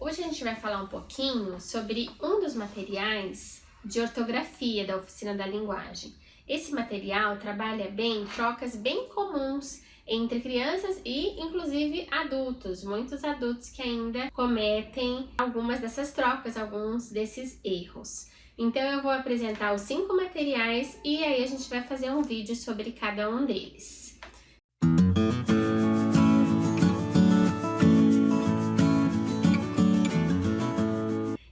Hoje a gente vai falar um pouquinho sobre um dos materiais de ortografia da Oficina da Linguagem. Esse material trabalha bem trocas bem comuns entre crianças e, inclusive, adultos. Muitos adultos que ainda cometem algumas dessas trocas, alguns desses erros. Então, eu vou apresentar os 5 materiais e aí a gente vai fazer um vídeo sobre cada um deles.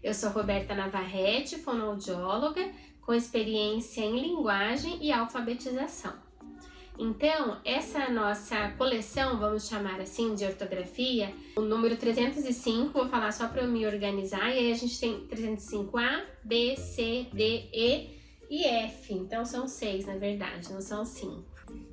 Eu sou Roberta Navarrete, fonoaudióloga, com experiência em linguagem e alfabetização. Então, essa nossa coleção, vamos chamar assim, de ortografia, o número 305, vou falar só para eu me organizar, e aí a gente tem 305A, B, C, D, E e F. Então, são 6, na verdade, não são 5.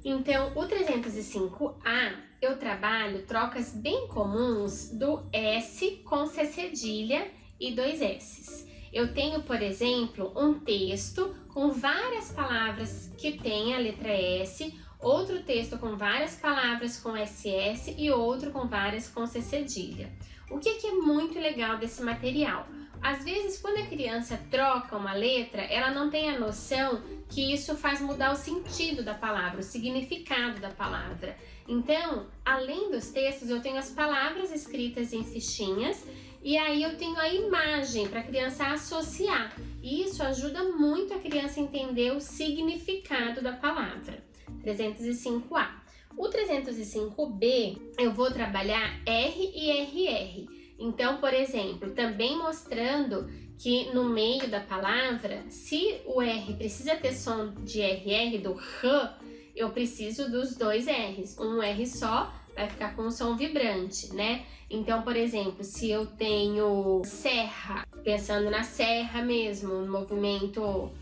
Então, o 305A, eu trabalho trocas bem comuns do S com C cedilha e 2 S's. Eu tenho, por exemplo, um texto com várias palavras que tem a letra S, outro texto com várias palavras com SS e outro com várias com C cedilha. O que é muito legal desse material? Às vezes, quando a criança troca uma letra, ela não tem a noção que isso faz mudar o sentido da palavra, o significado da palavra. Então, além dos textos, eu tenho as palavras escritas em fichinhas e aí eu tenho a imagem para a criança associar. E isso ajuda muito a criança a entender o significado da palavra. 305A. O 305B, eu vou trabalhar R e RR. Então, por exemplo, também mostrando que no meio da palavra, se o R precisa ter som de RR, do R, eu preciso dos 2 R's. Um R só vai ficar com um som vibrante, né? Então, por exemplo, se eu tenho serra, pensando na serra mesmo, no movimento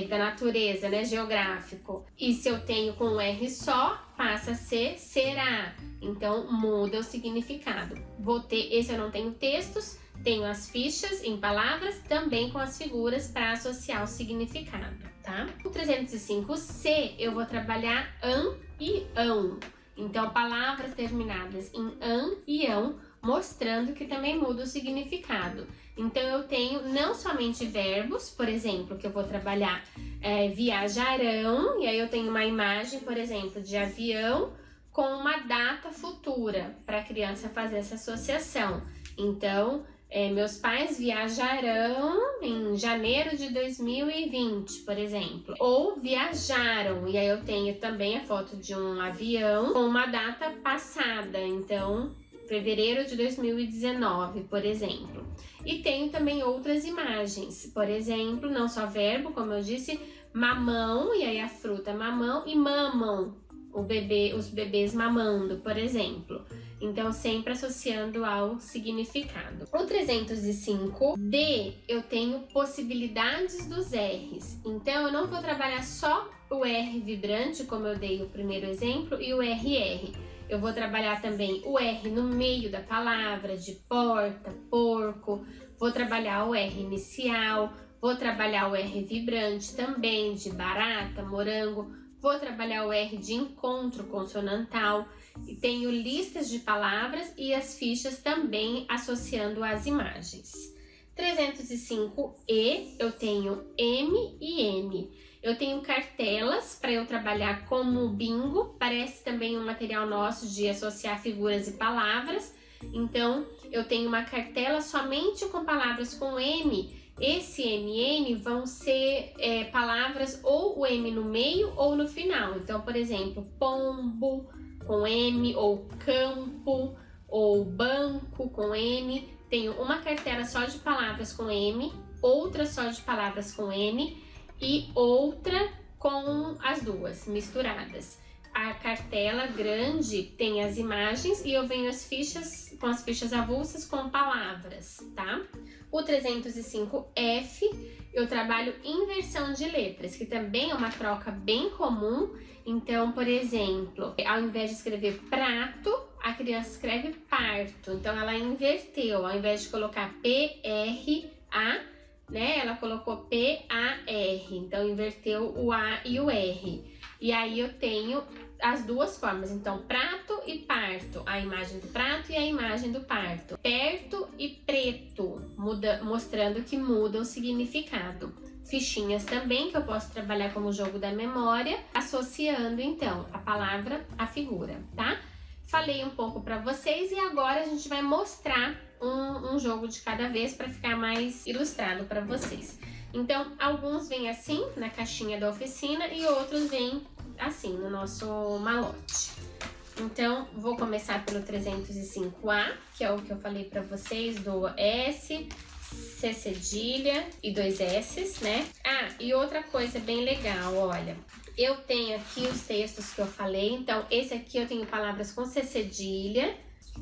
da natureza, né, geográfico, e se eu tenho com um R só, passa a ser será. Então, muda o significado. Esse eu não tenho textos, tenho as fichas em palavras, também com as figuras para associar o significado, tá? O 305C, eu vou trabalhar an e ão. Então, palavras terminadas em an e ão, mostrando que também muda o significado. Então, eu tenho não somente verbos, por exemplo, que eu vou trabalhar viajarão, e aí eu tenho uma imagem, por exemplo, de avião com uma data futura, para a criança fazer essa associação. Então, meus pais viajarão em janeiro de 2020, por exemplo. Ou viajaram, e aí eu tenho também a foto de um avião com uma data passada, então fevereiro de 2019, por exemplo. E tenho também outras imagens, por exemplo, não só verbo, como eu disse, mamão, e aí a fruta mamão, e mamam, os bebês mamando, por exemplo. Então, sempre associando ao significado. O 305D, eu tenho possibilidades dos R's. Então, eu não vou trabalhar só o R vibrante, como eu dei o primeiro exemplo, e o RR. Eu vou trabalhar também o R no meio da palavra, de porta, porco. Vou trabalhar o R inicial. Vou trabalhar o R vibrante também, de barata, morango. Vou trabalhar o R de encontro consonantal. E tenho listas de palavras e as fichas também associando as imagens. 305E, eu tenho M e N. Eu tenho cartelas para eu trabalhar como bingo, parece também um material nosso de associar figuras e palavras. Então, eu tenho uma cartela somente com palavras com M. Esse MN vão ser palavras ou o M no meio ou no final. Então, por exemplo, pombo com M, ou campo, ou banco com M. Tenho uma cartela só de palavras com M, outra só de palavras com N e outra com as duas misturadas. A cartela grande tem as imagens e eu venho com as fichas avulsas com palavras, tá? O 305F, eu trabalho inversão de letras, que também é uma troca bem comum. Então, por exemplo, ao invés de escrever prato, a criança escreve parto. Então, ela inverteu, ao invés de colocar P-R-A, né? Ela colocou P-A-R, então inverteu o A e o R. E aí eu tenho as duas formas, então prato e parto, a imagem do prato e a imagem do parto. Perto e preto, muda, mostrando que muda o significado. Fichinhas também, que eu posso trabalhar como jogo da memória, associando então a palavra à figura, tá? Falei um pouco para vocês e agora a gente vai mostrar um jogo de cada vez para ficar mais ilustrado para vocês. Então, alguns vêm assim, na caixinha da oficina, e outros vêm assim, no nosso malote. Então, vou começar pelo 305A, que é o que eu falei para vocês, do S, C cedilha e 2 S's, né? Ah, e outra coisa bem legal, olha, eu tenho aqui os textos que eu falei, então esse aqui eu tenho palavras com C cedilha,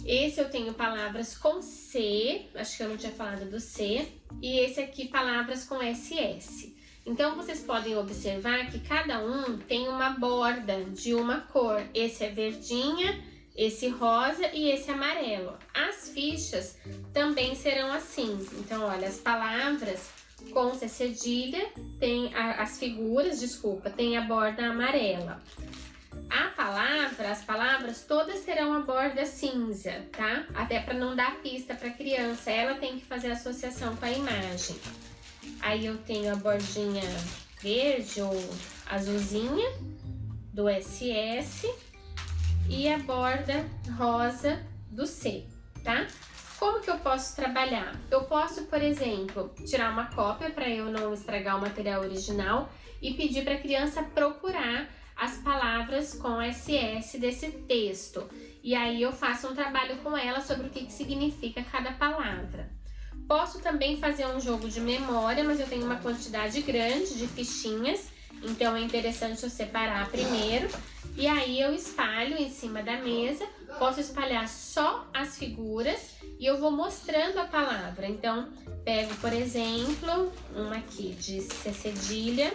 esse eu tenho palavras com C, acho que eu não tinha falado do C, e esse aqui palavras com SS. Então, vocês podem observar que cada um tem uma borda de uma cor. Esse é verdinha, esse rosa e esse amarelo. As fichas também serão assim. Então, olha, as palavras com C cedilha, tem as figuras, desculpa, tem a borda amarela. As palavras todas terão a borda cinza, tá? Até para não dar pista para a criança, ela tem que fazer associação com a imagem. Aí eu tenho a bordinha verde ou azulzinha do SS e a borda rosa do C, tá? Como que eu posso trabalhar? Eu posso, por exemplo, tirar uma cópia para eu não estragar o material original e pedir para a criança procurar as palavras com SS desse texto. E aí eu faço um trabalho com ela sobre o que significa cada palavra. Posso também fazer um jogo de memória, mas eu tenho uma quantidade grande de fichinhas, então é interessante eu separar primeiro. E aí eu espalho em cima da mesa, posso espalhar só as figuras e eu vou mostrando a palavra. Então, pego, por exemplo, uma aqui de C cedilha,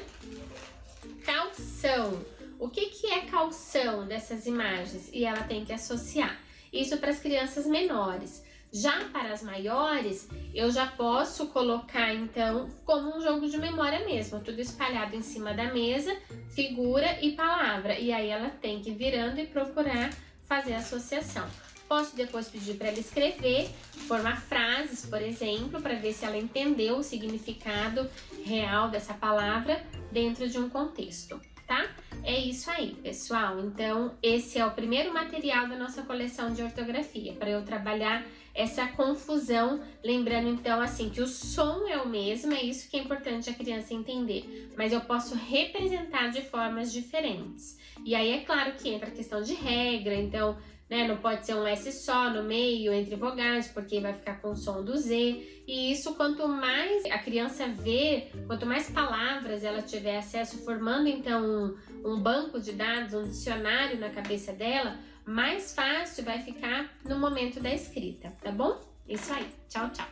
calção. O que é calção dessas imagens? E ela tem que associar. Isso para as crianças menores. Já para as maiores, eu já posso colocar, então, como um jogo de memória mesmo, tudo espalhado em cima da mesa, figura e palavra. E aí ela tem que ir virando e procurar fazer a associação. Posso depois pedir para ela escrever, formar frases, por exemplo, para ver se ela entendeu o significado real dessa palavra dentro de um contexto, tá? É isso aí, pessoal. Então, esse é o primeiro material da nossa coleção de ortografia, para eu trabalhar essa confusão, lembrando então assim que o som é o mesmo, é isso que é importante a criança entender, mas eu posso representar de formas diferentes. E aí é claro que entra a questão de regra, então, né, não pode ser um S só no meio, entre vogais, porque vai ficar com o som do Z. E isso, quanto mais a criança vê, quanto mais palavras ela tiver acesso, formando então um banco de dados, um dicionário na cabeça dela, mais fácil vai ficar no momento da escrita, tá bom? Isso aí. Tchau, tchau.